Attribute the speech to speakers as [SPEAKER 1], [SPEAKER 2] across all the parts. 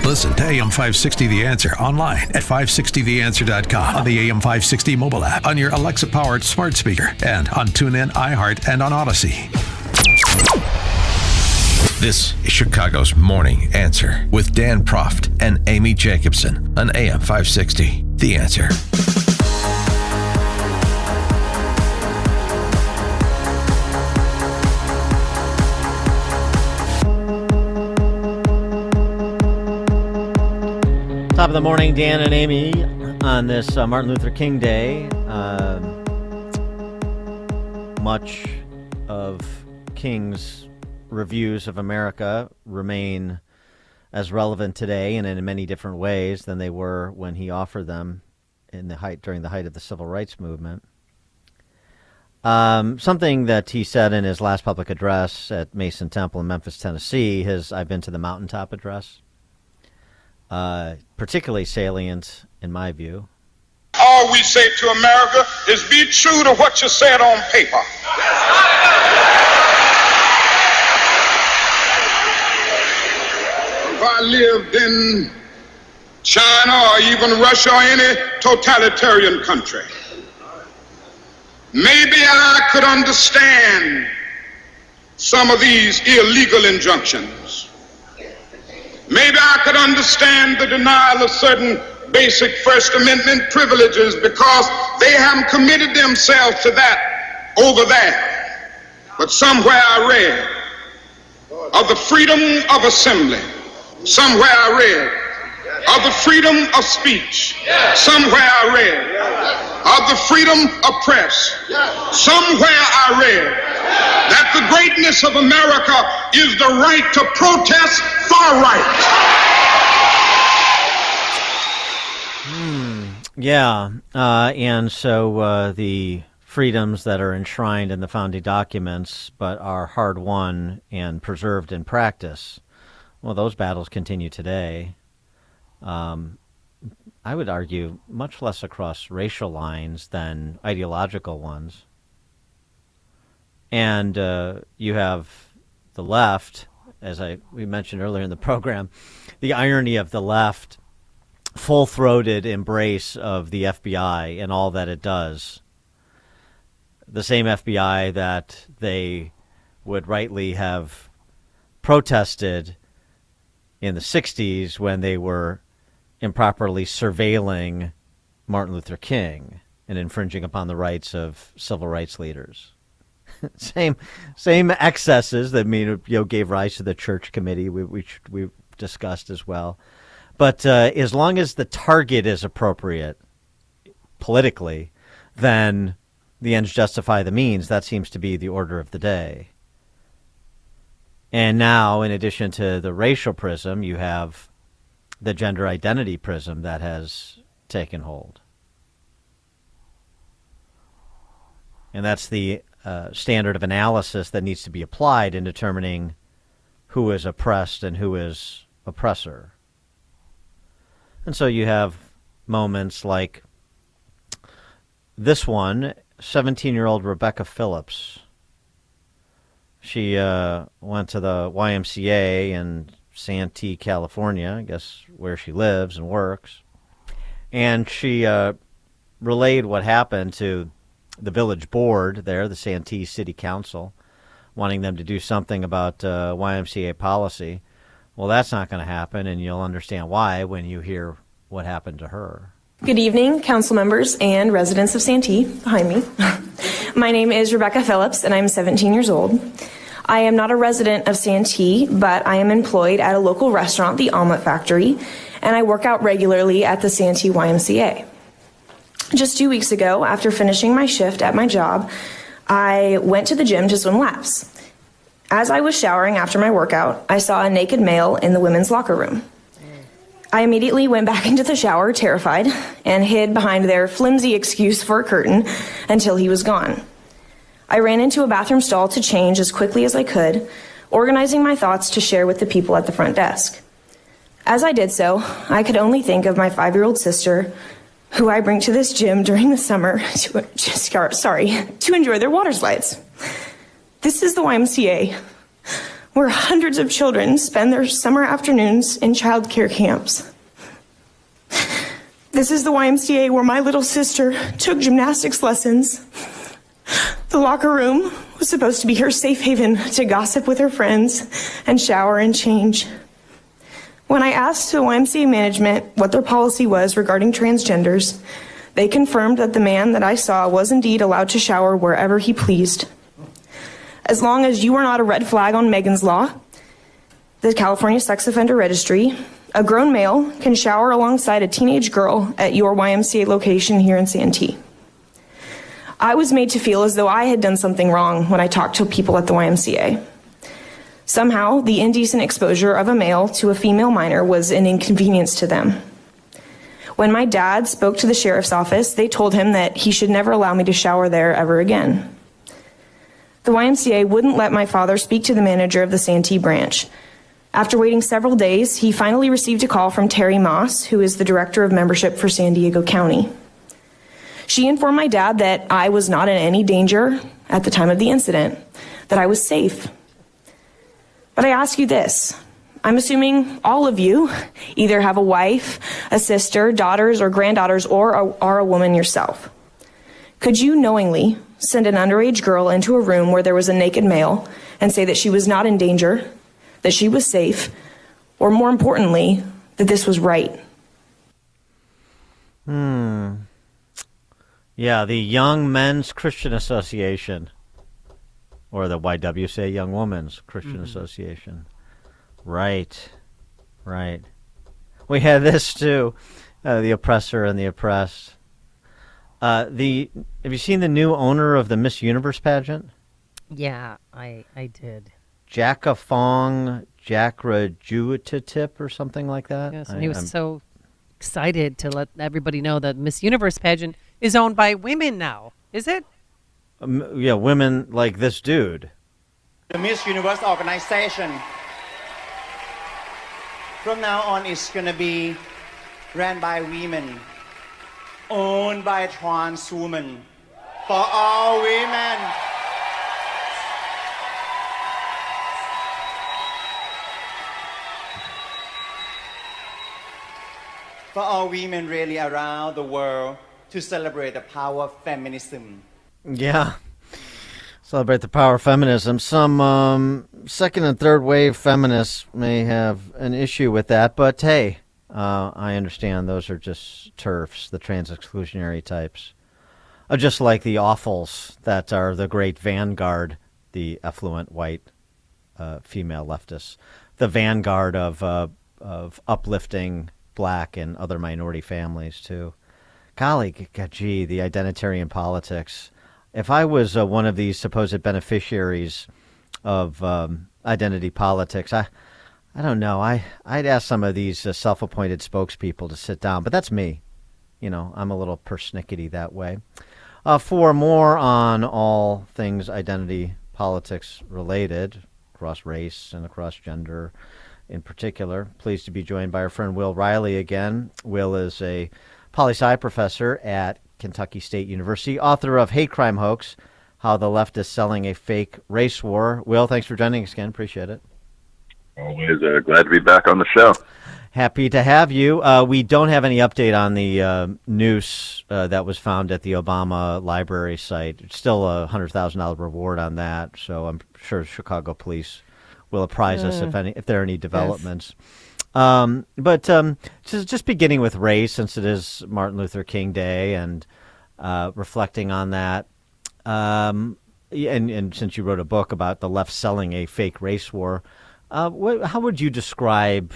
[SPEAKER 1] Listen to AM 560 The Answer online at 560theanswer.com, on the AM 560 mobile app, on your Alexa-powered smart speaker, and on TuneIn, iHeart, and on Odyssey. This is Chicago's Morning Answer with Dan Proft and Amy Jacobson on AM 560 The Answer.
[SPEAKER 2] Top of the morning, Dan and Amy, on this Martin Luther King Day. Much of King's reviews of America remain as relevant today and in many different ways than they were when he offered them during the height of the Civil Rights Movement. Something that he said in his last public address at Mason Temple in Memphis, Tennessee, his I've Been to the Mountaintop address. Particularly salient in my view.
[SPEAKER 3] All we say to America is be true to what you said on paper. If I lived in China or even Russia or any totalitarian country, maybe I could understand some of these illegal injunctions. Maybe I could understand the denial of certain basic First Amendment privileges because they haven't committed themselves to that over there. But somewhere I read of the freedom of assembly. Somewhere I read of the freedom of speech. Somewhere I read of the freedom of press. Somewhere I read that the greatness of America is the right to protest far right.
[SPEAKER 2] And so the freedoms that are enshrined in the founding documents but are hard-won and preserved in practice, well, those battles continue today. I would argue much less across racial lines than ideological ones. And you have the left, as we mentioned earlier in the program, the irony of the left full-throated embrace of the FBI and all that it does. The same FBI that they would rightly have protested in the 60s when they were improperly surveilling Martin Luther King and infringing upon the rights of civil rights leaders. Same excesses that gave rise to the Church Committee, which we discussed as well. But as long as the target is appropriate politically, then the ends justify the means. That seems to be the order of the day. And now, in addition to the racial prism, you have the gender identity prism that has taken hold. And that's the standard of analysis that needs to be applied in determining who is oppressed and who is oppressor. And so you have moments like this one, 17-year-old Rebecca Phillips. She went to the YMCA in Santee, California, I guess where she lives and works. And she relayed what happened to the village board there, the Santee City Council, wanting them to do something about YMCA policy. Well, that's not going to happen, and you'll understand why when you hear what happened to her.
[SPEAKER 4] Good evening, council members and residents of Santee behind me. My name is Rebecca Phillips, and I'm 17 years old. I am not a resident of Santee, but I am employed at a local restaurant, the Omelet Factory, and I work out regularly at the Santee YMCA. Just 2 weeks ago, after finishing my shift at my job, I went to the gym to swim laps. As I was showering after my workout, I saw a naked male in the women's locker room. I immediately went back into the shower, terrified, and hid behind their flimsy excuse for a curtain until he was gone. I ran into a bathroom stall to change as quickly as I could, organizing my thoughts to share with the people at the front desk. As I did so, I could only think of my 5-year-old sister, who I bring to this gym during the summer to enjoy their water slides. This is the YMCA, where hundreds of children spend their summer afternoons in child care camps. This is the YMCA where my little sister took gymnastics lessons. The locker room was supposed to be her safe haven to gossip with her friends and shower and change. When I asked the YMCA management what their policy was regarding transgenders, they confirmed that the man that I saw was indeed allowed to shower wherever he pleased. As long as you are not a red flag on Megan's Law, the California Sex Offender Registry, a grown male can shower alongside a teenage girl at your YMCA location here in Santee. I was made to feel as though I had done something wrong when I talked to people at the YMCA. Somehow, the indecent exposure of a male to a female minor was an inconvenience to them. When my dad spoke to the sheriff's office, they told him that he should never allow me to shower there ever again. The YMCA wouldn't let my father speak to the manager of the Santee branch. After waiting several days, he finally received a call from Terry Moss, who is the director of membership for San Diego County. She informed my dad that I was not in any danger at the time of the incident, that I was safe. But I ask you this. I'm assuming all of you either have a wife, a sister, daughters, or granddaughters, or are a woman yourself. Could you knowingly send an underage girl into a room where there was a naked male and say that she was not in danger, that she was safe, or more importantly, that this was right?
[SPEAKER 2] Yeah, the Young Men's Christian Association, or the YWCA Young Women's Christian Association. Right. We had this too, the oppressor and the oppressed. Have you seen the new owner of the Miss Universe pageant?
[SPEAKER 5] Yeah, I did.
[SPEAKER 2] Jacka Fong Jakrajuatitip or something like that.
[SPEAKER 5] Yes, and he was so excited to let everybody know that Miss Universe pageant is owned by women now. Is it?
[SPEAKER 2] Yeah, women like this dude.
[SPEAKER 6] The Miss Universe organization from now on is going to be ran by women, owned by trans women, for all women. For all women really around the world to celebrate the power of feminism.
[SPEAKER 2] Yeah. Celebrate the power of feminism. Some second and third wave feminists may have an issue with that, but hey, I understand those are just TERFs, the trans exclusionary types. Just like the awfuls that are the great vanguard, the effluent white female leftists, the vanguard of uplifting black and other minority families too. Golly, gee, the identitarian politics. If I was one of these supposed beneficiaries of identity politics, I don't know. I'd ask some of these self-appointed spokespeople to sit down, but that's me. You know, I'm a little persnickety that way. For more on all things identity politics related, across race and across gender in particular, pleased to be joined by our friend Will Reilly again. Will is a poli-sci professor at Kentucky State University, author of Hate Crime Hoax, How the Left is Selling a Fake Race War. Will, thanks for joining us again. Appreciate it.
[SPEAKER 7] Always glad to be back on the show.
[SPEAKER 2] Happy to have you. We don't have any update on the Noose that was found at the Obama library site. It's still a $100,000 reward on that, so I'm sure Chicago police will apprise us if there are any developments. Yes. But just beginning with race, since it is Martin Luther King Day, and reflecting on that, and since you wrote a book about the left selling a fake race war, how would you describe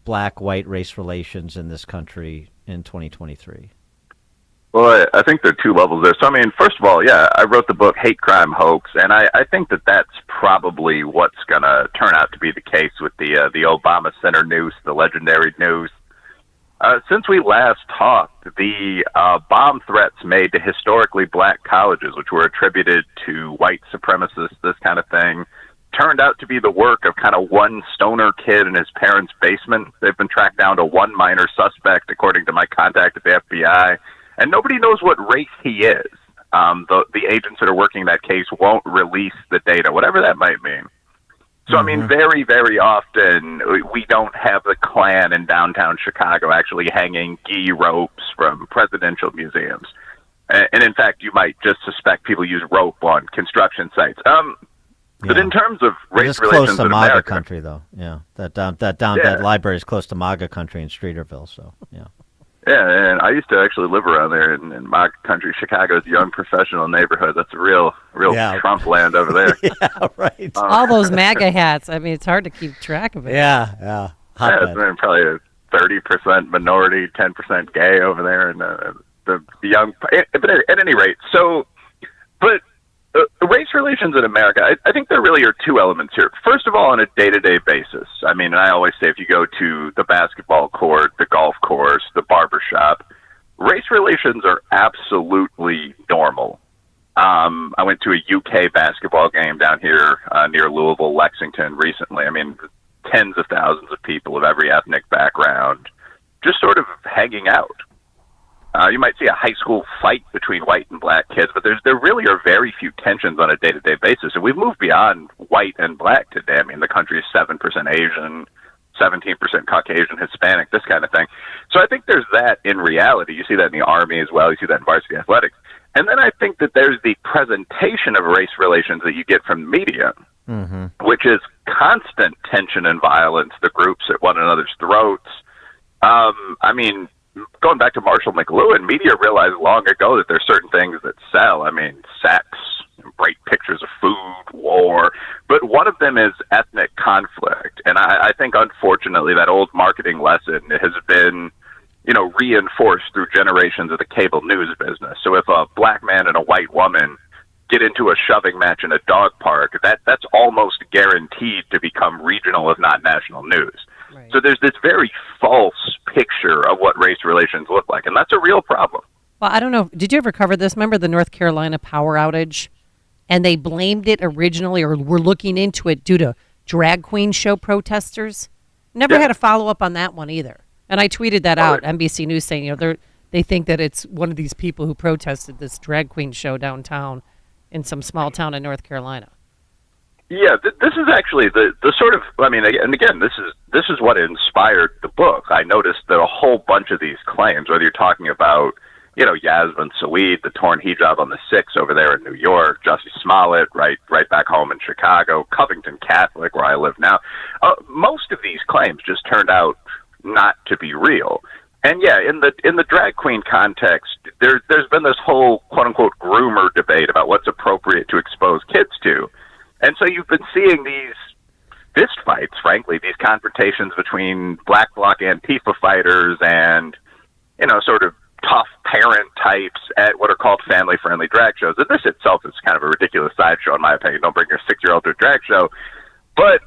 [SPEAKER 2] black-white race relations in this country in 2023?
[SPEAKER 7] Well, I think there are two levels there. So, I mean, first of all, yeah, I wrote the book Hate Crime Hoax, and I think that that's probably what's going to turn out to be the case with the Obama Center Noose, the legendary Noose. Since we last talked, the bomb threats made to historically black colleges, which were attributed to white supremacists, this kind of thing, turned out to be the work of kind of one stoner kid in his parents' basement. They've been tracked down to one minor suspect, according to my contact at the FBI. And nobody knows what race he is. The agents that are working that case won't release the data, whatever that might mean. So, I mean, very, very often we don't have the Klan in downtown Chicago actually hanging gee ropes from presidential museums. And in fact, you might just suspect people use rope on construction sites. But in terms of race relations
[SPEAKER 2] close to
[SPEAKER 7] in
[SPEAKER 2] MAGA
[SPEAKER 7] America,
[SPEAKER 2] country, though. Yeah, that library is close to MAGA country in Streeterville. So yeah.
[SPEAKER 7] Yeah, and I used to actually live around there in my country, Chicago's young professional neighborhood. That's a real Trump land over there.
[SPEAKER 2] Yeah, right.
[SPEAKER 5] All those MAGA hats. I mean, it's hard to keep track of it.
[SPEAKER 2] Yeah.
[SPEAKER 7] It's probably a 30% minority, 10% gay over there, and the young. But at any rate, race relations in America, I think there really are two elements here. First of all, on a day-to-day basis. I mean, I always say if you go to the basketball court, the golf course, the barbershop, race relations are absolutely normal. I went to a UK basketball game down here near Louisville, Lexington recently. I mean, tens of thousands of people of every ethnic background just sort of hanging out. You might see a high school fight between white and black kids, but there really are very few tensions on a day-to-day basis. And we've moved beyond white and black today. I mean, the country is 7% Asian, 17% Caucasian, Hispanic, this kind of thing. So I think there's that in reality. You see that in the Army as well. You see that in varsity athletics. And then I think that there's the presentation of race relations that you get from the media, which is constant tension and violence, the groups at one another's throats. I mean, going back to Marshall McLuhan, media realized long ago that there's certain things that sell. I mean, sex, bright pictures of food, war. But one of them is ethnic conflict. And I think, unfortunately, that old marketing lesson has been, reinforced through generations of the cable news business. So if a black man and a white woman get into a shoving match in a dog park, that's almost guaranteed to become regional, if not national news. Right. So there's this very false picture of what race relations look like, and that's a real problem.
[SPEAKER 5] Well, I don't know. Did you ever cover this? Remember the North Carolina power outage? And they blamed it originally, or were looking into it, due to drag queen show protesters. Never had a follow-up on that one either. And I tweeted that out, NBC News, saying, they think that it's one of these people who protested this drag queen show downtown in some small town in North Carolina.
[SPEAKER 7] Yeah, this is actually the sort of, I mean, and again, this is what inspired the book. I noticed that a whole bunch of these claims, whether you're talking about, Yasmin Saweed, the torn hijab on the 6 over there in New York, Jussie Smollett, right back home in Chicago, Covington Catholic, where I live now, most of these claims just turned out not to be real. And yeah, in the drag queen context, there's been this whole quote unquote groomer debate about what's appropriate to expose kids to. And so you've been seeing these fist fights, frankly, these confrontations between Black Bloc Antifa fighters and, sort of tough parent types at what are called family-friendly drag shows. And this itself is kind of a ridiculous sideshow, in my opinion. Don't bring your 6-year-old to a drag show. But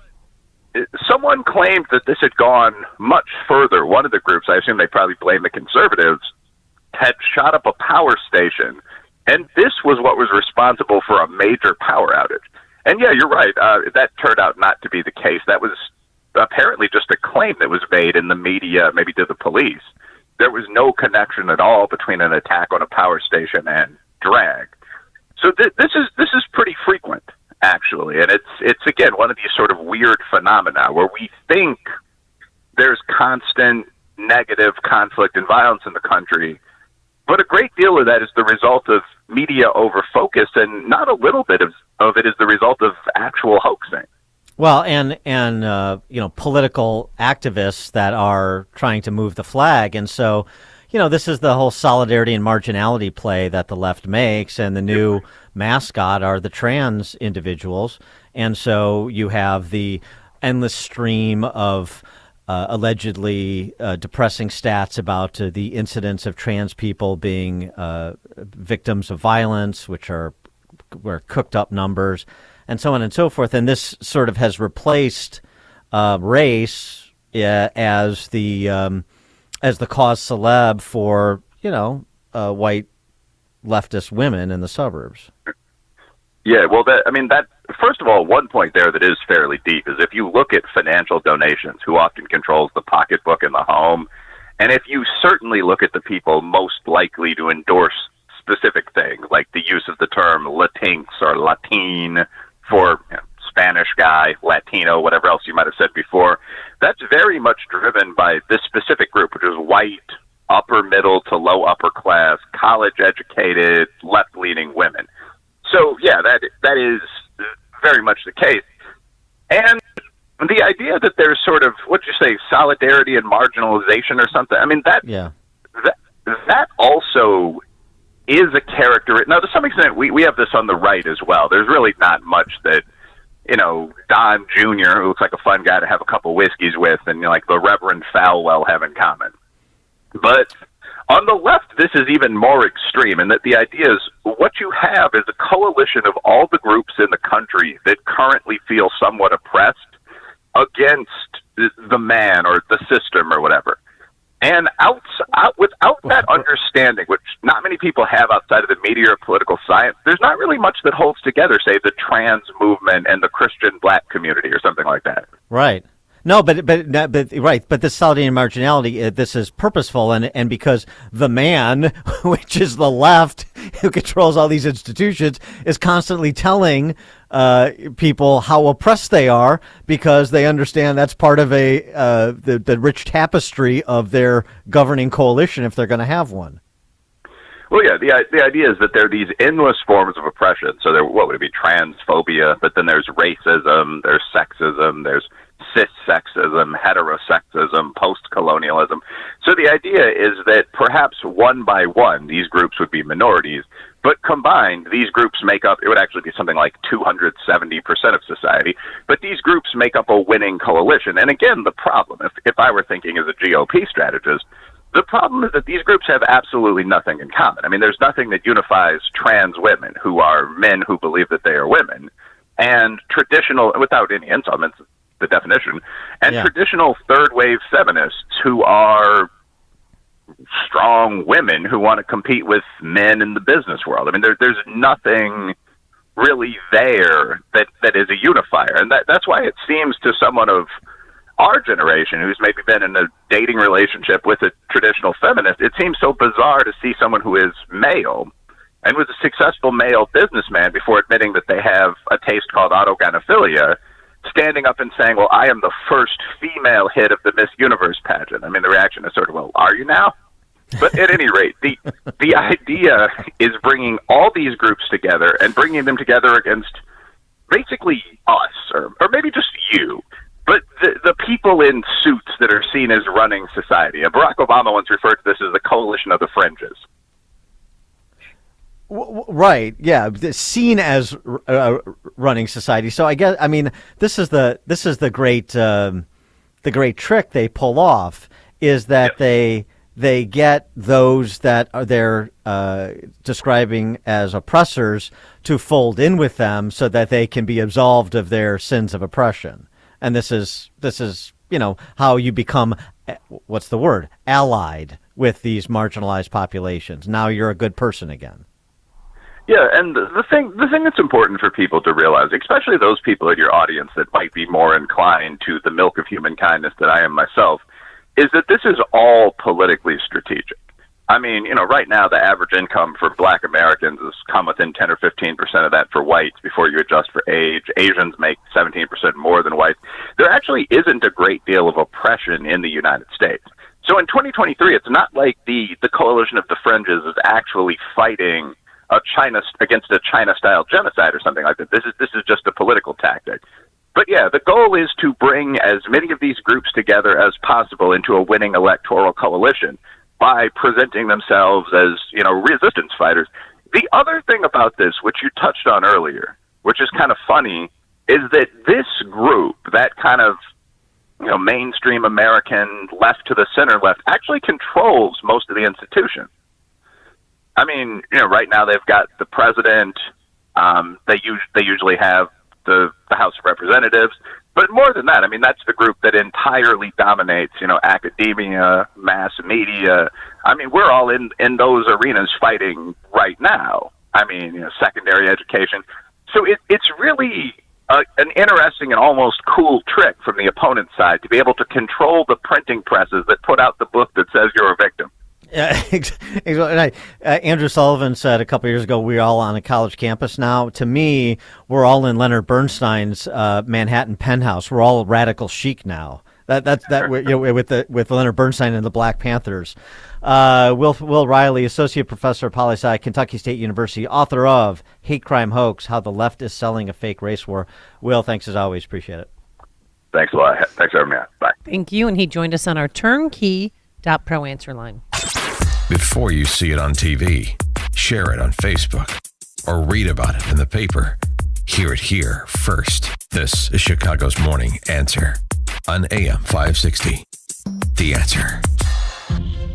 [SPEAKER 7] someone claimed that this had gone much further. One of the groups, I assume they probably blame the conservatives, had shot up a power station. And this was what was responsible for a major power outage. And yeah, you're right. That turned out not to be the case. That was apparently just a claim that was made in the media, maybe to the police. There was no connection at all between an attack on a power station and drag. So this is pretty frequent, actually, and it's again one of these sort of weird phenomena where we think there's constant negative conflict and violence in the country, but a great deal of that is the result of media overfocus, and not a little bit of it is the result of actual hoaxing.
[SPEAKER 2] Well, and political activists that are trying to move the flag. And so, this is the whole solidarity and marginality play that the left makes, and the new mascot are the trans individuals. And so you have the endless stream of allegedly depressing stats about the incidents of trans people being victims of violence, which are cooked up numbers, and so on and so forth. And this sort of has replaced race as the cause celeb for white leftist women in the suburbs.
[SPEAKER 7] Yeah, well, that first of all, one point there that is fairly deep is if you look at financial donations, who often controls the pocketbook in the home, and if you certainly look at the people most likely to endorse specific things, like the use of the term Latinx or Latine for Spanish guy, Latino, whatever else you might have said before. That's very much driven by this specific group, which is white, upper middle to low upper class, college educated, left leaning women. So yeah, that is very much the case. And the idea that there's sort of, what you say, solidarity and marginalization or something, I mean, that also is a character. Now, to some extent, we have this on the right as well. There's really not much that, Don Jr., who looks like a fun guy to have a couple whiskeys with, and like the Reverend Falwell have in common. But on the left, this is even more extreme, in that the idea is what you have is a coalition of all the groups in the country that currently feel somewhat oppressed against the man or the system or whatever. And without that understanding, which not many people have outside of the media or political science, there's not really much that holds together, say, the trans movement and the Christian black community or something like that.
[SPEAKER 2] Right. No, but right. But this solidarity and marginality, this is purposeful, and because the man, which is the left, who controls all these institutions, is constantly telling people how oppressed they are, because they understand that's part of the rich tapestry of their governing coalition if they're going to have one.
[SPEAKER 7] Well, yeah, the idea is that there are these endless forms of oppression. So what would it be? Transphobia, but then there's racism, there's sexism, there's cis-sexism, heterosexism, post-colonialism. So the idea is that perhaps one by one, these groups would be minorities, but combined, these groups make up, it would actually be something like 270% of society, but these groups make up a winning coalition. And again, the problem, if I were thinking as a GOP strategist, the problem is that these groups have absolutely nothing in common. I mean, there's nothing that unifies trans women, who are men who believe that they are women, and traditional, without any insult, the definition, and traditional third-wave feminists who are strong women who want to compete with men in the business world. I mean, there's nothing really there that is a unifier, and that's why it seems to someone of our generation who's maybe been in a dating relationship with a traditional feminist, it seems so bizarre to see someone who is male and was a successful male businessman before admitting that they have a taste called autogynephilia, standing up and saying, well, I am the first female hit of the Miss Universe pageant. I mean, the reaction is sort of, well, are you now? But at any rate, the idea is bringing all these groups together and bringing them together against basically us, or maybe just you, but the people in suits that are seen as running society. Barack Obama once referred to this as the coalition of the fringes.
[SPEAKER 2] Right. Yeah. Seen as running society. So I mean, this is the great trick they pull off, is that they get those that they're describing as oppressors to fold in with them so that they can be absolved of their sins of oppression. And this is how you become, what's the word, allied with these marginalized populations. Now you're a good person again.
[SPEAKER 7] Yeah, and the thing that's important for people to realize, especially those people in your audience that might be more inclined to the milk of human kindness that I am myself, is that this is all politically strategic. I mean, right now the average income for black Americans has come within 10 or 15% of that for whites before you adjust for age. Asians make 17% more than whites. There actually isn't a great deal of oppression in the United States. So in 2023, it's not like the coalition of the fringes is actually fighting against a China-style genocide or something like that. This is just a political tactic. But yeah, the goal is to bring as many of these groups together as possible into a winning electoral coalition by presenting themselves as, resistance fighters. The other thing about this, which you touched on earlier, which is kind of funny, is that this group, that kind of, mainstream American left to the center left, actually controls most of the institutions. I mean, right now they've got the president. They usually have the House of Representatives. But more than that, I mean, that's the group that entirely dominates, academia, mass media. I mean, we're all in those arenas fighting right now. I mean, secondary education. So it's really an interesting and almost cool trick from the opponent's side to be able to control the printing presses that put out the book that says you're a victim.
[SPEAKER 2] Yeah, exactly. Andrew Sullivan said a couple years ago, we're all on a college campus now. To me, we're all in Leonard Bernstein's Manhattan penthouse. We're all radical chic now. With Leonard Bernstein and the Black Panthers. Will Reilly, Associate Professor of Poli-Sci, Kentucky State University, author of Hate Crime Hoax, How the Left is Selling a Fake Race War. Will, thanks as always. Appreciate it.
[SPEAKER 7] Thanks a lot. Thanks for having me on. Bye.
[SPEAKER 5] Thank you. And he joined us on our turnkey.pro answer line.
[SPEAKER 1] Before you see it on TV, share it on Facebook, or read about it in the paper, hear it here first. This is Chicago's Morning Answer on AM 560. The Answer.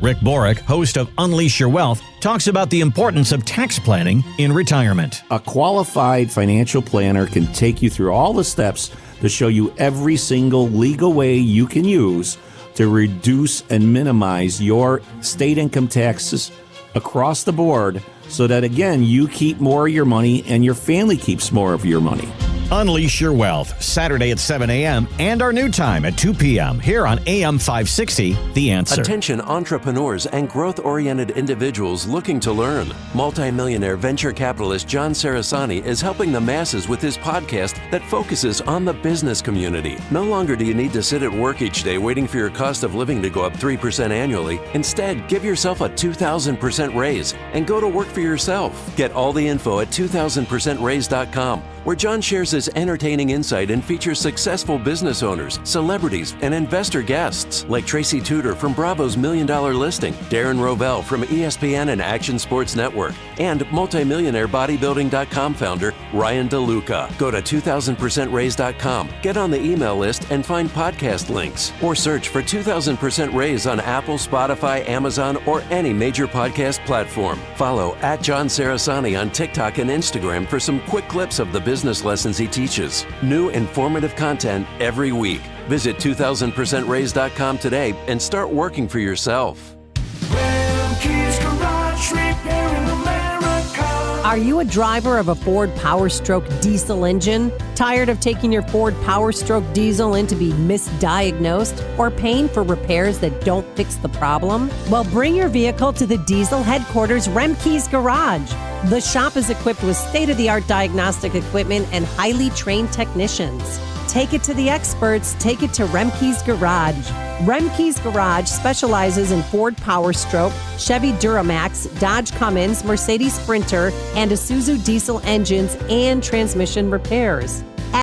[SPEAKER 8] Rick Borick, host of Unleash Your Wealth, talks about the importance of tax planning in retirement.
[SPEAKER 9] A qualified financial planner can take you through all the steps to show you every single legal way you can use to reduce and minimize your state income taxes across the board so that, again, you keep more of your money and your family keeps more of your money.
[SPEAKER 8] Unleash Your Wealth, Saturday at 7 a.m. and our new time at 2 p.m. here on AM 560, The Answer.
[SPEAKER 10] Attention entrepreneurs and growth-oriented individuals looking to learn. Multimillionaire venture capitalist John Sarasani is helping the masses with his podcast that focuses on the business community. No longer do you need to sit at work each day waiting for your cost of living to go up 3% annually. Instead, give yourself a 2,000% raise and go to work for yourself. Get all the info at 2000percentraise.com. where John shares his entertaining insight and features successful business owners, celebrities, and investor guests like Tracy Tudor from Bravo's $1 Million Listing, Darren Rovell from ESPN and Action Sports Network, and multimillionaire bodybuilding.com founder Ryan DeLuca. Go to 2000percentraise.com, get on the email list, and find podcast links, or search for 2000% Raise on Apple, Spotify, Amazon, or any major podcast platform. Follow at John Sarasani on TikTok and Instagram for some quick clips of the business lessons he teaches. New informative content every week. Visit 2000percentraise.com today and start working for yourself.
[SPEAKER 5] Are you a driver of a Ford PowerStroke diesel engine? Tired of taking your Ford PowerStroke diesel in to be misdiagnosed or paying for repairs that don't fix the problem? Well, bring your vehicle to the diesel headquarters, Remke's Garage. The shop is equipped with state-of-the-art diagnostic equipment and highly trained technicians. Take it to the experts. Take it to Remke's Garage. Remke's Garage specializes in Ford PowerStroke, Chevy Duramax, Dodge Cummins, Mercedes Sprinter, and Isuzu diesel engines and transmission repairs.